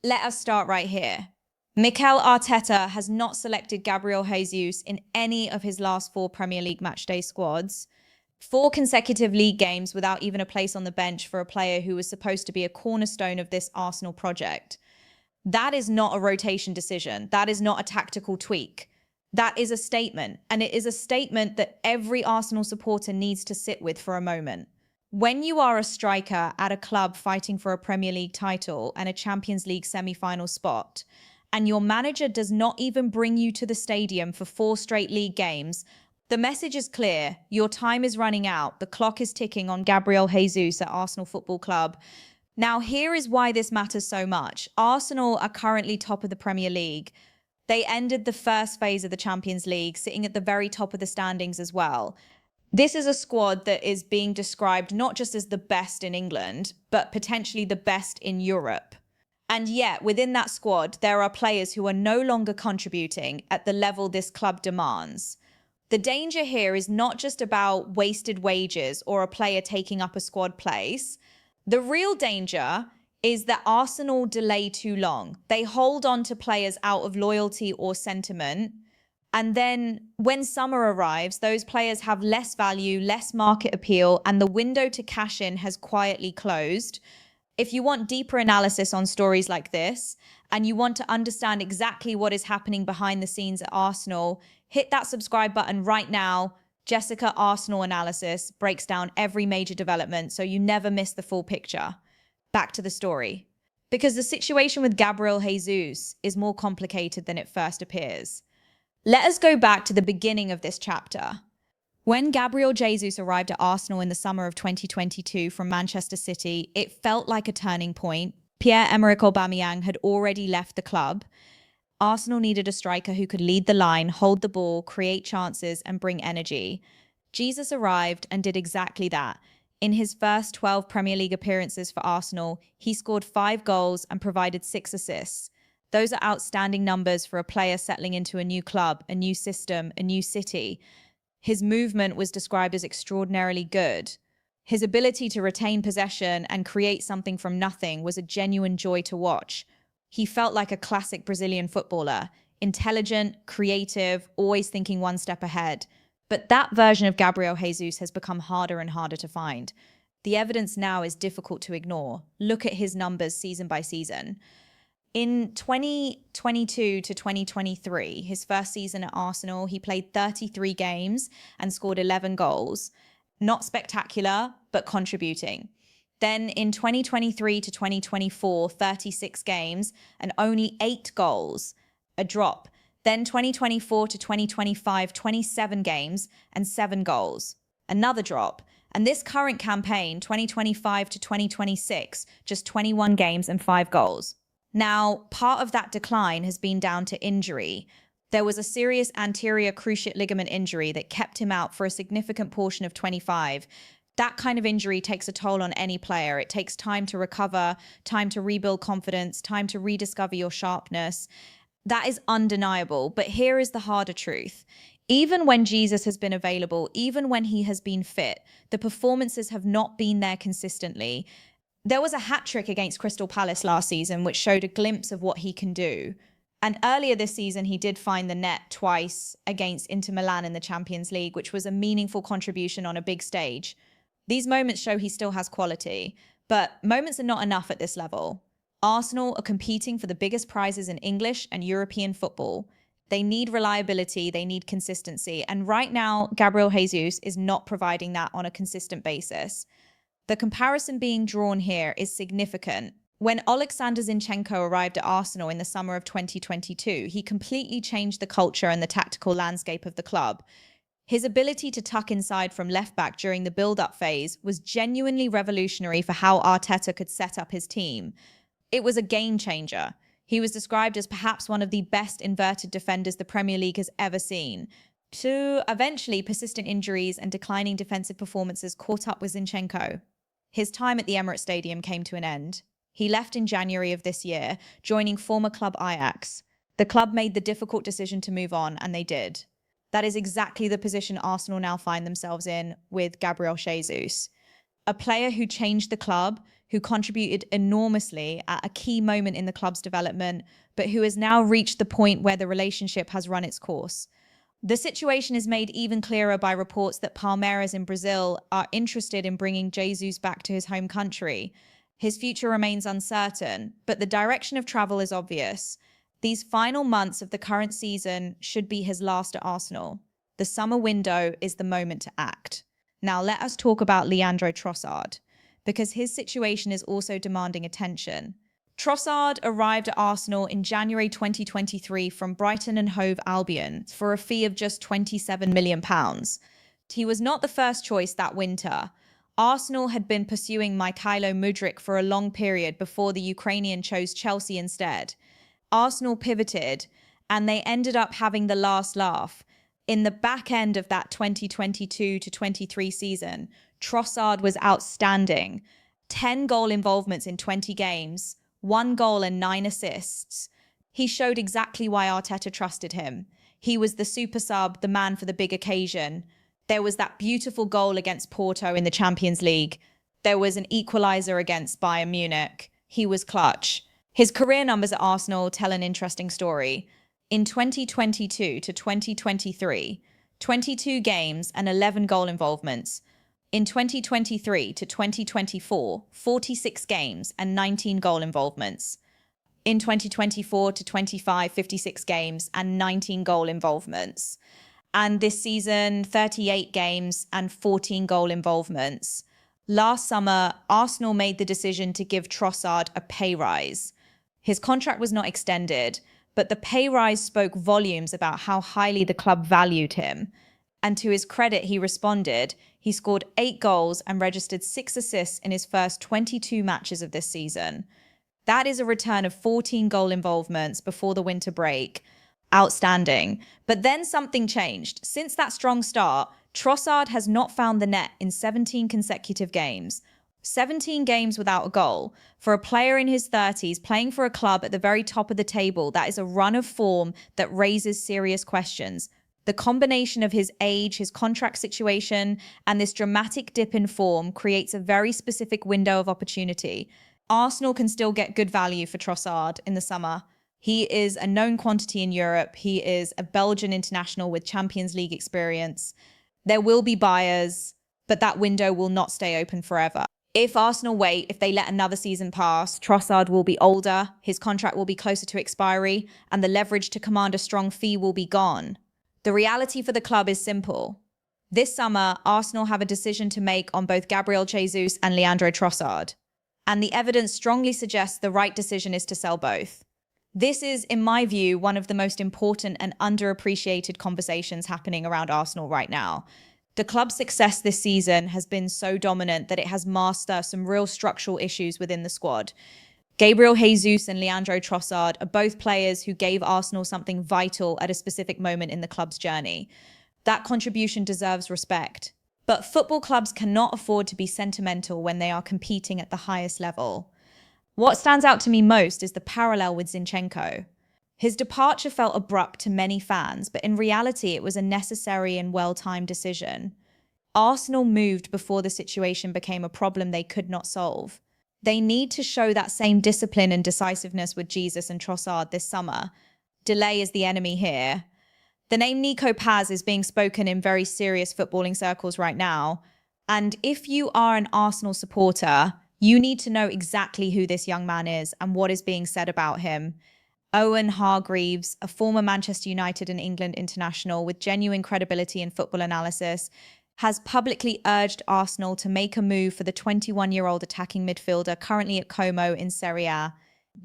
Let us start right here. Mikel Arteta has not selected Gabriel Jesus in any of his last 4 Premier League matchday squads. 4 consecutive league games without even a place on the bench for a player who was supposed to be a cornerstone of this Arsenal project. That is not a rotation decision. That is not a tactical tweak. That is a statement. And it is a statement that every Arsenal supporter needs to sit with for a moment. When you are a striker at a club fighting for a Premier League title and a Champions League semi-final spot, and your manager does not even bring you to the stadium for 4 straight league games, the message is clear. Your time is running out. The clock is ticking on Gabriel Jesus at Arsenal Football Club. Now, here is why this matters so much. Arsenal are currently top of the Premier League. They ended the first phase of the Champions League, sitting at the very top of the standings as well. This is a squad that is being described not just as the best in England, but potentially the best in Europe. And yet, within that squad, there are players who are no longer contributing at the level this club demands. The danger here is not just about wasted wages or a player taking up a squad place. The real danger is that Arsenal delay too long. They hold on to players out of loyalty or sentiment. And then when summer arrives, those players have less value, less market appeal, and the window to cash in has quietly closed. If you want deeper analysis on stories like this, and you want to understand exactly what is happening behind the scenes at Arsenal, hit that subscribe button right now. Jessica Arsenal Analysis breaks down every major development so you never miss the full picture. Back to the story. Because the situation with Gabriel Jesus is more complicated than it first appears. Let us go back to the beginning of this chapter. When Gabriel Jesus arrived at Arsenal in the summer of 2022 from Manchester City, it felt like a turning point. Pierre-Emerick Aubameyang had already left the club. Arsenal needed a striker who could lead the line, hold the ball, create chances, and bring energy. Jesus arrived and did exactly that. In his first 12 Premier League appearances for Arsenal, he scored 5 goals and provided 6 assists. Those are outstanding numbers for a player settling into a new club, a new system, a new city. His movement was described as extraordinarily good. His ability to retain possession and create something from nothing was a genuine joy to watch. He felt like a classic Brazilian footballer, intelligent, creative, always thinking one step ahead. But that version of Gabriel Jesus has become harder and harder to find. The evidence now is difficult to ignore. Look at his numbers season by season. In 2022 to 2023, his first season at Arsenal, he played 33 games and scored 11 goals. Not spectacular, but contributing. Then in 2023 to 2024, 36 games and only 8 goals, a drop. Then 2024 to 2025, 27 games and 7 goals, another drop. And this current campaign, 2025 to 2026, just 21 games and 5 goals. Now, part of that decline has been down to injury. There was a serious anterior cruciate ligament injury that kept him out for a significant portion of 25. That kind of injury takes a toll on any player. It takes time to recover, time to rebuild confidence, time to rediscover your sharpness. That is undeniable, but here is the harder truth. Even when Jesus has been available, even when he has been fit, the performances have not been there consistently. There was a hat-trick against Crystal Palace last season, which showed a glimpse of what he can do. And earlier this season, he did find the net twice against Inter Milan in the Champions League, which was a meaningful contribution on a big stage. These moments show he still has quality, but moments are not enough at this level. Arsenal are competing for the biggest prizes in English and European football. They need reliability, they need consistency, and right now, Gabriel Jesus is not providing that on a consistent basis. The comparison being drawn here is significant. When Alexander Zinchenko arrived at Arsenal in the summer of 2022, he completely changed the culture and the tactical landscape of the club. His ability to tuck inside from left-back during the build-up phase was genuinely revolutionary for how Arteta could set up his team. It was a game changer. He was described as perhaps one of the best inverted defenders the Premier League has ever seen. Eventually, persistent injuries and declining defensive performances caught up with Zinchenko. His time at the Emirates Stadium came to an end. He left in January of this year, joining former club Ajax. The club made the difficult decision to move on, and they did. That is exactly the position Arsenal now find themselves in with Gabriel Jesus. A player who changed the club, who contributed enormously at a key moment in the club's development, but who has now reached the point where the relationship has run its course. The situation is made even clearer by reports that Palmeiras in Brazil are interested in bringing Jesus back to his home country. His future remains uncertain, but the direction of travel is obvious. These final months of the current season should be his last at Arsenal. The summer window is the moment to act. Now let us talk about Leandro Trossard, because his situation is also demanding attention. Trossard arrived at Arsenal in January 2023 from Brighton and Hove Albion for a fee of just £27 million. He was not the first choice that winter. Arsenal had been pursuing Mykhailo Mudryk for a long period before the Ukrainian chose Chelsea instead. Arsenal pivoted, and they ended up having the last laugh. In the back end of that 2022 to 23 season, Trossard was outstanding. 10 goal involvements in 20 games, 1 goal and 9 assists. He showed exactly why Arteta trusted him. He was the super sub, the man for the big occasion. There was that beautiful goal against Porto in the Champions League. There was an equaliser against Bayern Munich. He was clutch. His career numbers at Arsenal tell an interesting story. In 2022 to 2023, 22 games and 11 goal involvements. In 2023 to 2024, 46 games and 19 goal involvements. In 2024 to 25, 56 games and 19 goal involvements. And this season, 38 games and 14 goal involvements. Last summer, Arsenal made the decision to give Trossard a pay rise. His contract was not extended, but the pay rise spoke volumes about how highly the club valued him. And to his credit, he responded. He scored 8 goals and registered 6 assists in his first 22 matches of this season. That is a return of 14 goal involvements before the winter break. Outstanding. But then something changed. Since that strong start, Trossard has not found the net in 17 consecutive games. 17 games without a goal. For a player in his 30s playing for a club at the very top of the table, that is a run of form that raises serious questions. The combination of his age, his contract situation, and this dramatic dip in form creates a very specific window of opportunity. Arsenal can still get good value for Trossard in the summer. He is a known quantity in Europe. He is a Belgian international with Champions League experience. There will be buyers, but that window will not stay open forever. If Arsenal wait, if they let another season pass, Trossard will be older, his contract will be closer to expiry, and the leverage to command a strong fee will be gone. The reality for the club is simple. This summer, Arsenal have a decision to make on both Gabriel Jesus and Leandro Trossard. And the evidence strongly suggests the right decision is to sell both. This is, in my view, one of the most important and underappreciated conversations happening around Arsenal right now. The club's success this season has been so dominant that it has masked some real structural issues within the squad. Gabriel Jesus and Leandro Trossard are both players who gave Arsenal something vital at a specific moment in the club's journey. That contribution deserves respect. But football clubs cannot afford to be sentimental when they are competing at the highest level. What stands out to me most is the parallel with Zinchenko. His departure felt abrupt to many fans, but in reality it was a necessary and well-timed decision. Arsenal moved before the situation became a problem they could not solve. They need to show that same discipline and decisiveness with Jesus and Trossard this summer. Delay is the enemy here. The name Niko Paz is being spoken in very serious footballing circles right now. And if you are an Arsenal supporter, you need to know exactly who this young man is and what is being said about him. Owen Hargreaves, a former Manchester United and England international with genuine credibility in football analysis, has publicly urged Arsenal to make a move for the 21-year-old attacking midfielder currently at Como in Serie A.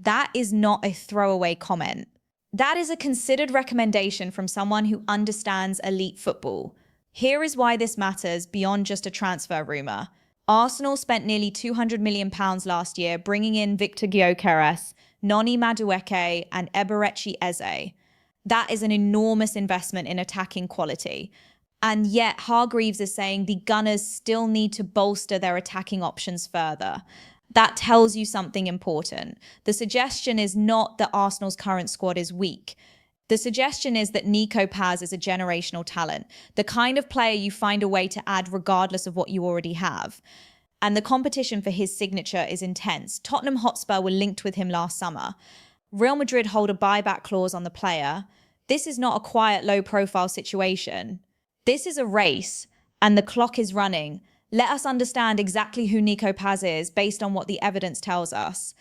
That is not a throwaway comment. That is a considered recommendation from someone who understands elite football. Here is why this matters beyond just a transfer rumour. Arsenal spent nearly £200 million last year bringing in Victor Gyökeres, Noni Madueke and Eberechi Eze. That is an enormous investment in attacking quality. And yet Hargreaves is saying the Gunners still need to bolster their attacking options further. That tells you something important. The suggestion is not that Arsenal's current squad is weak. The suggestion is that Niko Paz is a generational talent, the kind of player you find a way to add regardless of what you already have. and the competition for his signature is intense. Tottenham Hotspur were linked with him last summer. Real Madrid hold a buyback clause on the player. This is not a quiet, low-profile situation. This is a race, and the clock is running. Let us understand exactly who Niko Paz is based on what the evidence tells us.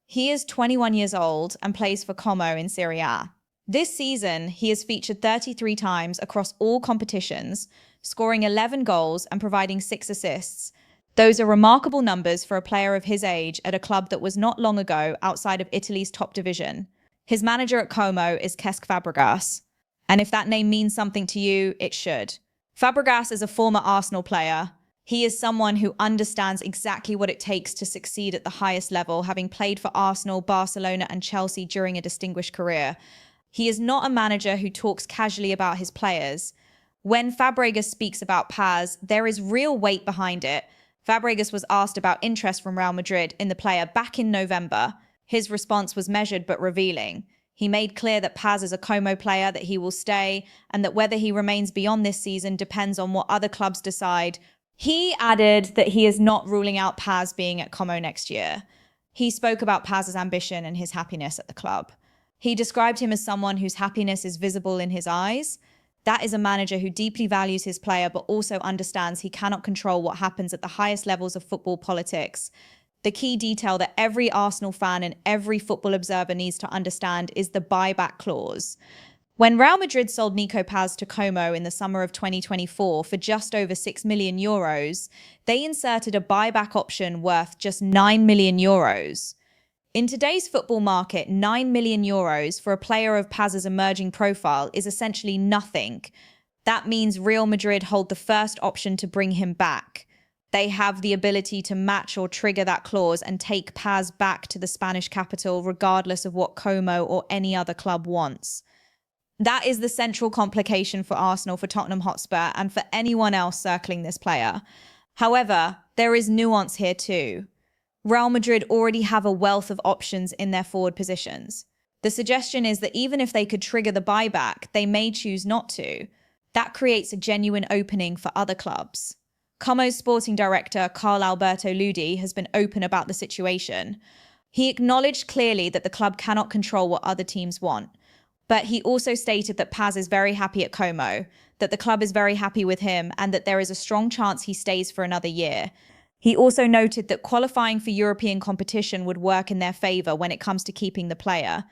He is 21 years old and plays for Como in Serie A. This season, he has featured 33 times across all competitions, scoring 11 goals and providing 6 assists. Those are remarkable numbers for a player of his age at a club that was not long ago outside of Italy's top division. His manager at Como is Cesc Fabregas. And if that name means something to you, it should. Fabregas is a former Arsenal player. He is someone who understands exactly what it takes to succeed at the highest level, having played for Arsenal, Barcelona, and Chelsea during a distinguished career. He is not a manager who talks casually about his players. When Fabregas speaks about Paz, there is real weight behind it. Fabregas was asked about interest from Real Madrid in the player back in November. His response was measured but revealing. He made clear that Paz is a Como player, that he will stay, and that whether he remains beyond this season depends on what other clubs decide. He added that he is not ruling out Paz being at Como next year. He spoke about Paz's ambition and his happiness at the club. He described him as someone whose happiness is visible in his eyes. That is a manager who deeply values his player, but also understands he cannot control what happens at the highest levels of football politics. The key detail that every Arsenal fan and every football observer needs to understand is the buyback clause. When Real Madrid sold Niko Paz to Como in the summer of 2024 for just over €6 million, they inserted a buyback option worth just €9 million. In today's football market, €9 million for a player of Paz's emerging profile is essentially nothing. That means Real Madrid hold the first option to bring him back. They have the ability to match or trigger that clause and take Paz back to the Spanish capital regardless of what Como or any other club wants. That is the central complication for Arsenal, for Tottenham Hotspur, and for anyone else circling this player. However, there is nuance here too. Real Madrid already have a wealth of options in their forward positions. The suggestion is that even if they could trigger the buyback, they may choose not to. That creates a genuine opening for other clubs. Como's sporting director, Carl Alberto Ludi, has been open about the situation. He acknowledged clearly that the club cannot control what other teams want. But he also stated that Paz is very happy at Como, that the club is very happy with him, and that there is a strong chance he stays for another year. He also noted that qualifying for European competition would work in their favour when it comes to keeping the player.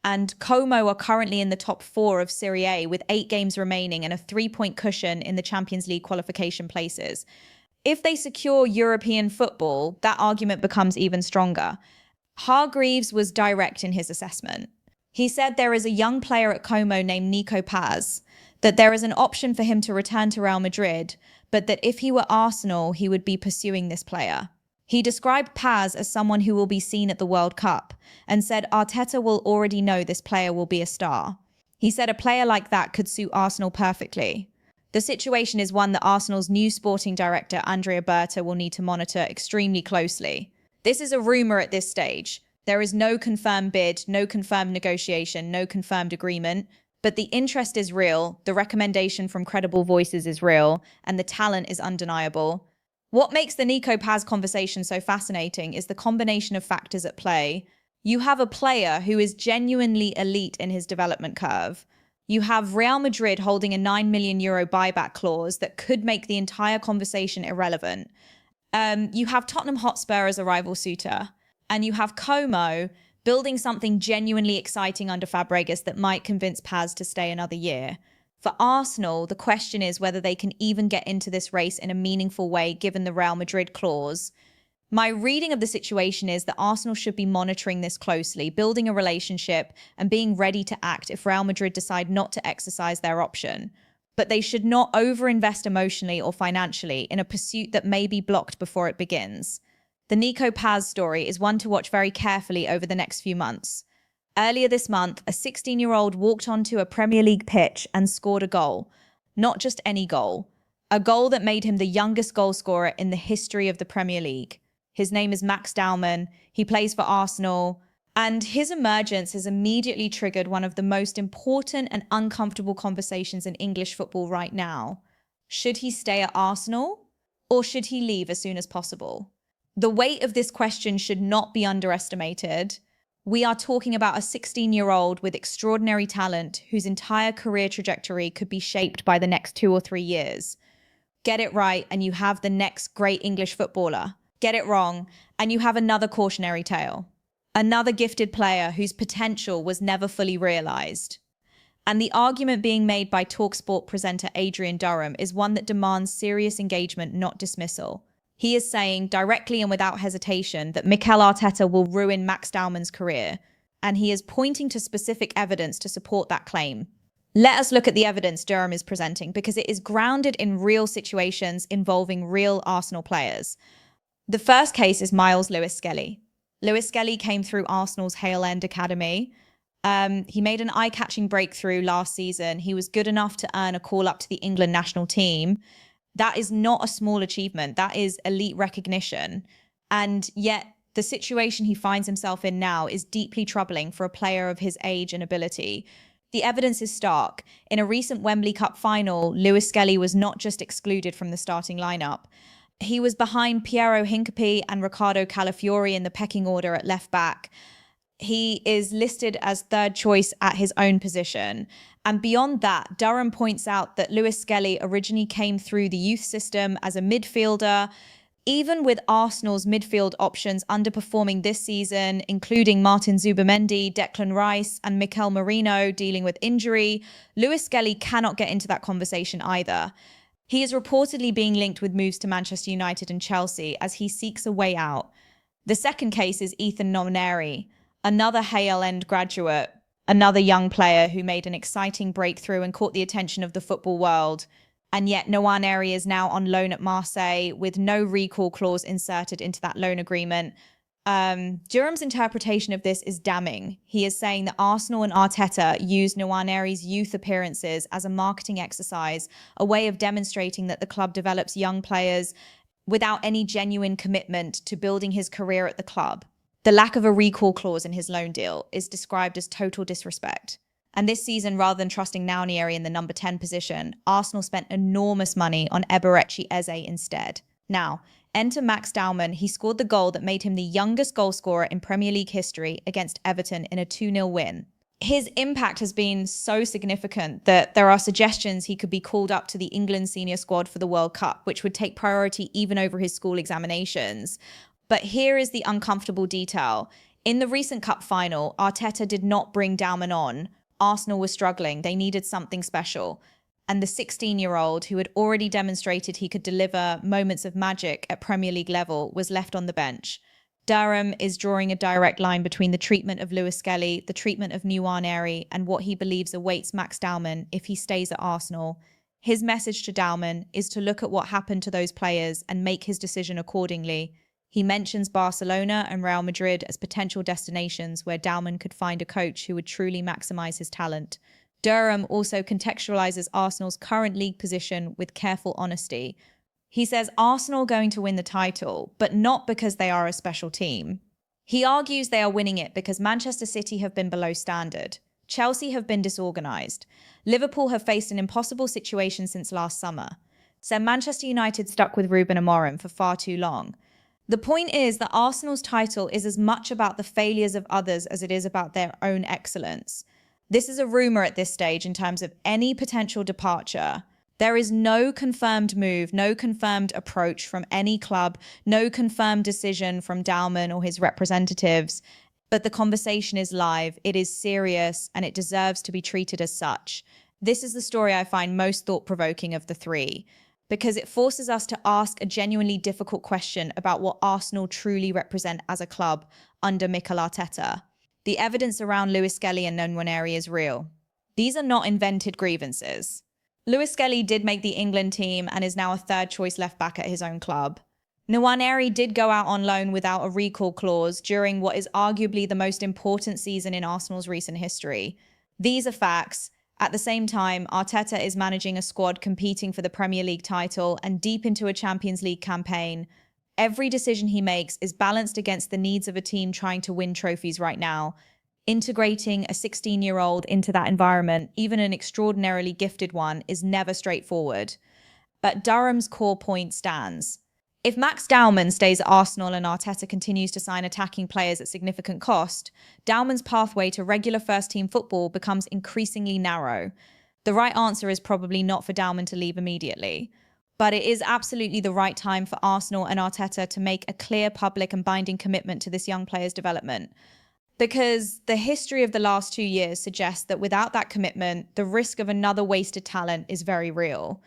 And Como are currently in the top 4 of Serie A with 8 games remaining and a 3-point cushion in the Champions League qualification places. If they secure European football, that argument becomes even stronger. Hargreaves was direct in his assessment. He said there is a young player at Como named Niko Paz, that there is an option for him to return to Real Madrid, but that if he were Arsenal, he would be pursuing this player. He described Paz as someone who will be seen at the World Cup and said Arteta will already know this player will be a star. He said a player like that could suit Arsenal perfectly. The situation is one that Arsenal's new sporting director, Andrea Berta, will need to monitor extremely closely. This is a rumour at this stage. There is no confirmed bid, no confirmed negotiation, no confirmed agreement, but the interest is real, the recommendation from credible voices is real, and the talent is undeniable. What makes the Niko Paz conversation so fascinating is the combination of factors at play. You have a player who is genuinely elite in his development curve. You have Real Madrid holding a €9 million buyback clause that could make the entire conversation irrelevant. You have Tottenham Hotspur as a rival suitor. And you have Como building something genuinely exciting under Fabregas that might convince Paz to stay another year. For Arsenal, the question is whether they can even get into this race in a meaningful way given the Real Madrid clause. My reading of the situation is that Arsenal should be monitoring this closely, building a relationship and being ready to act if Real Madrid decide not to exercise their option. But they should not overinvest emotionally or financially in a pursuit that may be blocked before it begins. The Niko Paz story is one to watch very carefully over the next few months. Earlier this month, a 16-year-old walked onto a Premier League pitch and scored a goal. Not just any goal. A goal that made him the youngest goalscorer in the history of the Premier League. His name is Dowman. He plays for Arsenal. And his emergence has immediately triggered one of the most important and uncomfortable conversations in English football right now. Should he stay at Arsenal? Or should he leave as soon as possible? The weight of this question should not be underestimated. We are talking about a 16-year-old with extraordinary talent whose entire career trajectory could be shaped by the next 2 or 3 years. Get it right and you have the next great English footballer. Get it wrong and you have another cautionary tale. Another gifted player whose potential was never fully realized. And the argument being made by TalkSport presenter Adrian Durham is one that demands serious engagement, not dismissal. He is saying directly and without hesitation that Mikel Arteta will ruin Max Dowman's career, and he is pointing to specific evidence to support that claim. Let us look at the evidence Durham is presenting because it is grounded in real situations involving real Arsenal players. The first case is Miles Lewis-Skelly. Lewis-Skelly came through Arsenal's Hale End Academy. He made an eye-catching breakthrough last season. He was good enough to earn a call up to the England national team. That is not a small achievement. That is elite recognition. And yet the situation he finds himself in now is deeply troubling for a player of his age and ability. The evidence is stark. In a recent Wembley Cup final, Lewis-Skelly was not just excluded from the starting lineup. He was behind Piero Hincapié and Riccardo Calafiori in the pecking order at left back. He is listed as third choice at his own position. And beyond that, Durham points out that Lewis-Skelly originally came through the youth system as a midfielder. Even with Arsenal's midfield options underperforming this season, including Martin Zubimendi, Declan Rice, and Mikel Merino dealing with injury, Lewis-Skelly cannot get into that conversation either. He is reportedly being linked with moves to Manchester United and Chelsea as he seeks a way out. The second case is Ethan Nwaneri, another Hale End graduate, another young player who made an exciting breakthrough and caught the attention of the football world. And yet Nwaneri is now on loan at Marseille with no recall clause inserted into that loan agreement. Durham's interpretation of this is damning. He is saying that Arsenal and Arteta used Nwaneri's youth appearances as a marketing exercise, a way of demonstrating that the club develops young players without any genuine commitment to building his career at the club. The lack of a recall clause in his loan deal is described as total disrespect. And this season, rather than trusting Nwaneri in the number 10 position, Arsenal spent enormous money on Eberechi Eze instead. Now, enter Max Dowman. He scored the goal that made him the youngest goalscorer in Premier League history against Everton in a 2-0 win. His impact has been so significant that there are suggestions he could be called up to the England senior squad for the World Cup, which would take priority even over his school examinations. But here is the uncomfortable detail. In the recent cup final, Arteta did not bring Dowman on. Arsenal was struggling. They needed something special. And the 16-year-old, who had already demonstrated he could deliver moments of magic at Premier League level, was left on the bench. Durham is drawing a direct line between the treatment of Lewis-Skelly, the treatment of Nwaneri, and what he believes awaits Max Dowman if he stays at Arsenal. His message to Dowman is to look at what happened to those players and make his decision accordingly. He mentions Barcelona and Real Madrid as potential destinations where Dowman could find a coach who would truly maximize his talent. Durham also contextualizes Arsenal's current league position with careful honesty. He says Arsenal are going to win the title, but not because they are a special team. He argues they are winning it because Manchester City have been below standard. Chelsea have been disorganized. Liverpool have faced an impossible situation since last summer. So Manchester United stuck with Ruben Amorim for far too long. The point is that Arsenal's title is as much about the failures of others as it is about their own excellence. This is a rumor at this stage in terms of any potential departure. There is no confirmed move, no confirmed approach from any club, no confirmed decision from Dowman or his representatives. But the conversation is live, it is serious, and it deserves to be treated as such. This is the story I find most thought-provoking of the three, because it forces us to ask a genuinely difficult question about what Arsenal truly represent as a club under Mikel Arteta. The evidence around Lewis-Skelly and Nwaneri is real. These are not invented grievances. Lewis-Skelly did make the England team and is now a third-choice left-back at his own club. Nwaneri did go out on loan without a recall clause during what is arguably the most important season in Arsenal's recent history. These are facts. At the same time, Arteta is managing a squad competing for the Premier League title and deep into a Champions League campaign. Every decision he makes is balanced against the needs of a team trying to win trophies right now. Integrating a 16-year-old into that environment, even an extraordinarily gifted one, is never straightforward. but Durham's core point stands. If Max Dowman stays at Arsenal and Arteta continues to sign attacking players at significant cost, Dowman's pathway to regular first-team football becomes increasingly narrow. The right answer is probably not for Dowman to leave immediately, but it is absolutely the right time for Arsenal and Arteta to make a clear public and binding commitment to this young player's development. Because the history of the last 2 years suggests that without that commitment, the risk of another wasted talent is very real.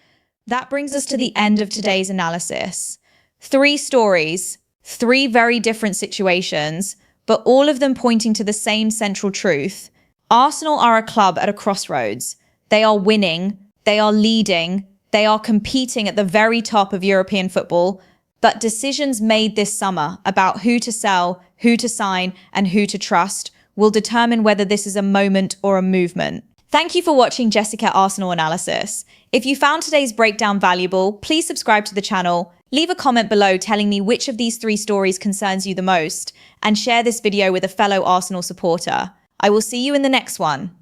That brings us to the end of today's analysis. 3 stories, 3 very different situations, but all of them pointing to the same central truth. Arsenal are a club at a crossroads. They are winning, they are leading, they are competing at the very top of European football, but decisions made this summer about who to sell, who to sign, and who to trust will determine whether this is a moment or a movement. Thank you for watching Jessica Arsenal Analysis. If you found today's breakdown valuable, please subscribe to the channel, leave a comment below telling me which of these 3 stories concerns you the most, and share this video with a fellow Arsenal supporter. I will see you in the next one.